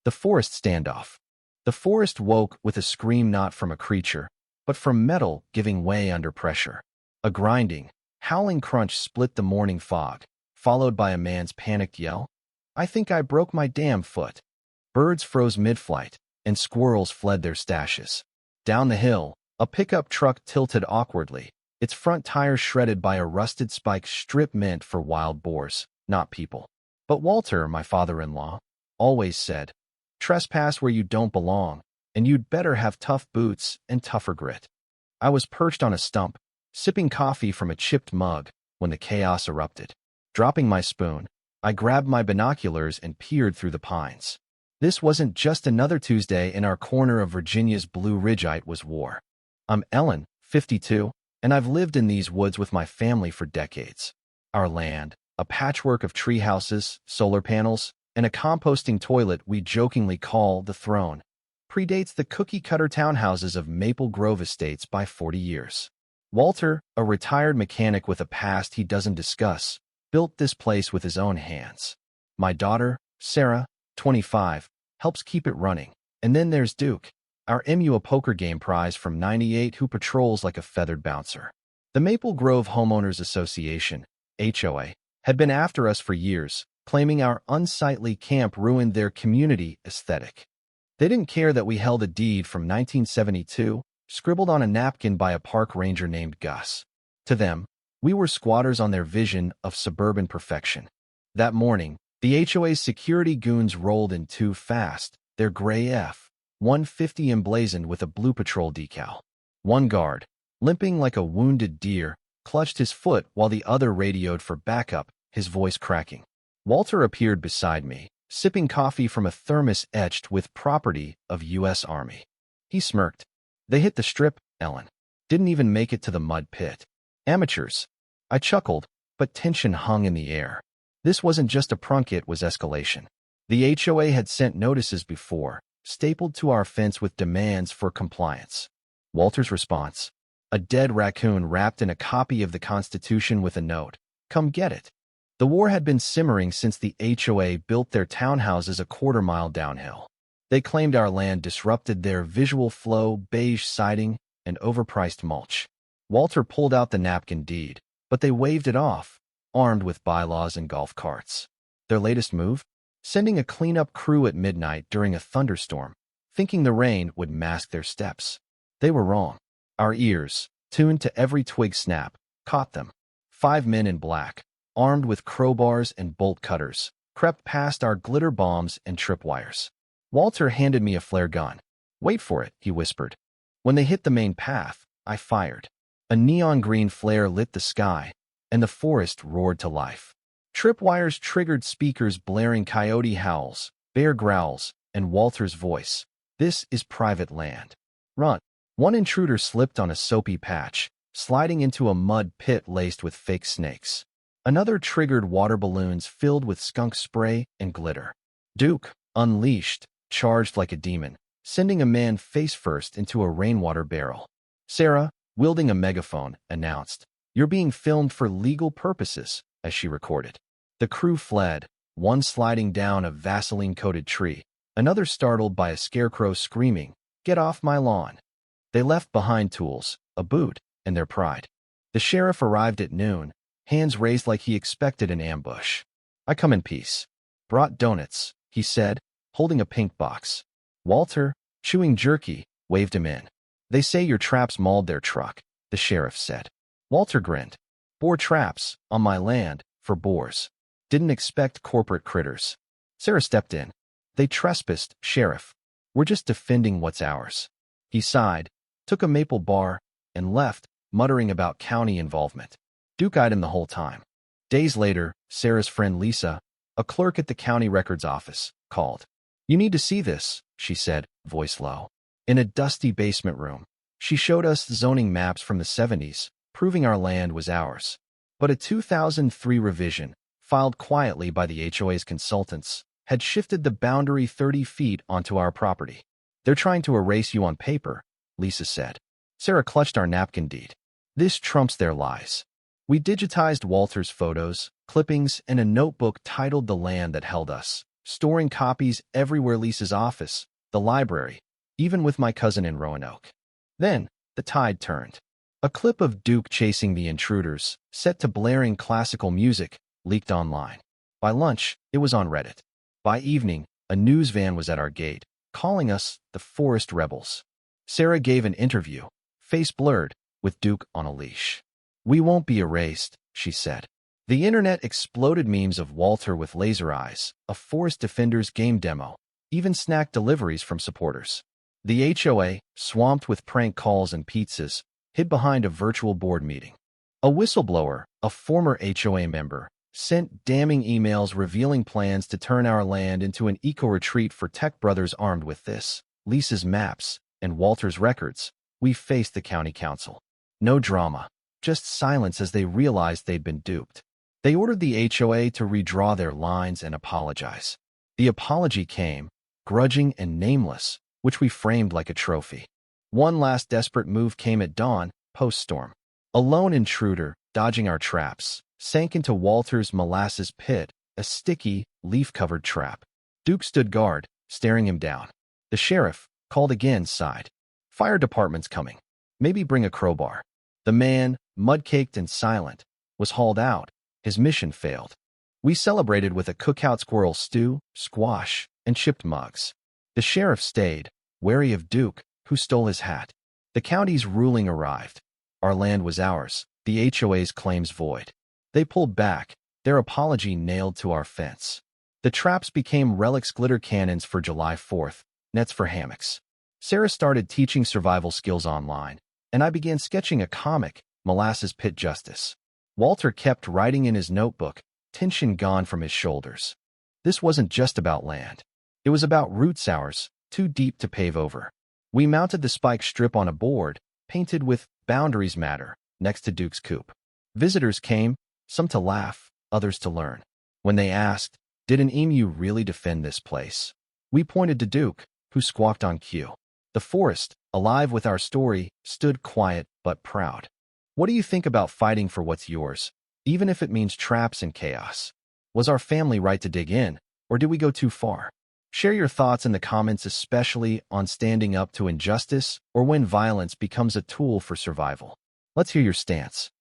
The forest standoff. The forest woke with a scream not from a creature, but from metal giving way under pressure. A grinding, howling crunch split the morning fog, followed by a man's panicked yell. "I think I broke my damn foot." Birds froze mid-flight, and squirrels fled their stashes. Down the hill, a pickup truck tilted awkwardly, its front tires shredded by a rusted spike strip meant for wild boars, not people. But Walter, my father-in-law, always said, "Trespass where you don't belong, and you'd better have tough boots and tougher grit." I was perched on a stump, sipping coffee from a chipped mug, when the chaos erupted. Dropping my spoon, I grabbed my binoculars and peered through the pines. This wasn't just another Tuesday in our corner of Virginia's Blue Ridge. It was war. I'm Ellen, 52, and I've lived in these woods with my family for decades. Our land, a patchwork of tree houses, solar panels, and a composting toilet we jokingly call the throne, predates the cookie-cutter townhouses of Maple Grove Estates by 40 years. Walter, a retired mechanic with a past he doesn't discuss, built this place with his own hands. My daughter, Sarah, 25, helps keep it running. And then there's Duke, our MUA poker game prize from '98 who patrols like a feathered bouncer. The Maple Grove Homeowners Association, HOA, had been after us for years, claiming our unsightly camp ruined their community aesthetic. They didn't care that we held a deed from 1972, scribbled on a napkin by a park ranger named Gus. To them, we were squatters on their vision of suburban perfection. That morning, the HOA's security goons rolled in too fast, their gray F-150 emblazoned with a blue patrol decal. One guard, limping like a wounded deer, clutched his foot while the other radioed for backup, his voice cracking. Walter appeared beside me, sipping coffee from a thermos etched with property of U.S. Army. He smirked. "They hit the strip, Ellen. Didn't even make it to the mud pit. Amateurs." I chuckled, but tension hung in the air. This wasn't just a prunk, it was escalation. The HOA had sent notices before, stapled to our fence with demands for compliance. Walter's response: a dead raccoon wrapped in a copy of the Constitution with a note, "Come get it." The war had been simmering since the HOA built their townhouses a quarter-mile downhill. They claimed our land disrupted their visual flow, beige siding, and overpriced mulch. Walter pulled out the napkin deed, but they waved it off, armed with bylaws and golf carts. Their latest move? Sending a cleanup crew at midnight during a thunderstorm, thinking the rain would mask their steps. They were wrong. Our ears, tuned to every twig snap, caught them. 5 men in black, armed with crowbars and bolt cutters, crept past our glitter bombs and tripwires. Walter handed me a flare gun. "Wait for it," he whispered. When they hit the main path, I fired. A neon green flare lit the sky, and the forest roared to life. Tripwires triggered speakers blaring coyote howls, bear growls, and Walter's voice. "This is private land. Run." One intruder slipped on a soapy patch, sliding into a mud pit laced with fake snakes. Another triggered water balloons filled with skunk spray and glitter. Duke, unleashed, charged like a demon, sending a man face-first into a rainwater barrel. Sarah, wielding a megaphone, announced, "You're being filmed for legal purposes," as she recorded. The crew fled, one sliding down a Vaseline-coated tree, another startled by a scarecrow screaming, "Get off my lawn." They left behind tools, a boot, and their pride. The sheriff arrived at noon, hands raised like he expected an ambush. "I come in peace." "Brought donuts," he said, holding a pink box. Walter, chewing jerky, waved him in. "They say your traps mauled their truck," the sheriff said. Walter grinned. "Boar traps, on my land, for boars. Didn't expect corporate critters." Sarah stepped in. "They trespassed, Sheriff. We're just defending what's ours." He sighed, took a maple bar, and left, muttering about county involvement. Duke eyed him the whole time. Days later, Sarah's friend Lisa, a clerk at the county records office, called. "You need to see this," she said, voice low. In a dusty basement room, she showed us zoning maps from the '70s, proving our land was ours. But a 2003 revision, filed quietly by the HOA's consultants, had shifted the boundary 30 feet onto our property. "They're trying to erase you on paper," Lisa said. Sarah clutched our napkin deed. "This trumps their lies." We digitized Walter's photos, clippings, and a notebook titled "The Land That Held Us," storing copies everywhere: Lisa's office, the library, even with my cousin in Roanoke. Then, the tide turned. A clip of Duke chasing the intruders, set to blaring classical music, leaked online. By lunch, it was on Reddit. By evening, a news van was at our gate, calling us the Forest Rebels. Sarah gave an interview, face blurred, with Duke on a leash. "We won't be erased," she said. The internet exploded: memes of Walter with laser eyes, a Forest Defenders game demo, even snack deliveries from supporters. The HOA, swamped with prank calls and pizzas, hid behind a virtual board meeting. A whistleblower, a former HOA member, sent damning emails revealing plans to turn our land into an eco-retreat for tech brothers. Armed with this, Lisa's maps, and Walter's records, we faced the county council. No drama, just silence as they realized they'd been duped. They ordered the HOA to redraw their lines and apologize. The apology came, grudging and nameless, which we framed like a trophy. One last desperate move came at dawn, post-storm. A lone intruder, dodging our traps, sank into Walter's molasses pit, a sticky, leaf-covered trap. Duke stood guard, staring him down. The sheriff, called again, sighed. "Fire department's coming. Maybe bring a crowbar." The man, mud-caked and silent, was hauled out. His mission failed. We celebrated with a cookout: squirrel stew, squash, and chipped mugs. The sheriff stayed, wary of Duke, who stole his hat. The county's ruling arrived. Our land was ours, the HOA's claims void. They pulled back, their apology nailed to our fence. The traps became relics: glitter cannons for July 4th, nets for hammocks. Sarah started teaching survival skills online, and I began sketching a comic, Molasses Pit Justice. Walter kept writing in his notebook, tension gone from his shoulders. This wasn't just about land. It was about roots, ours, too deep to pave over. We mounted the spike strip on a board, painted with "Boundaries Matter," next to Duke's coop. Visitors came, some to laugh, others to learn. When they asked, "Did an emu really defend this place?" we pointed to Duke, who squawked on cue. The forest, alive with our story, stood quiet but proud. What do you think about fighting for what's yours, even if it means traps and chaos? Was our family right to dig in, or did we go too far? Share your thoughts in the comments, especially on standing up to injustice or when violence becomes a tool for survival. Let's hear your stance.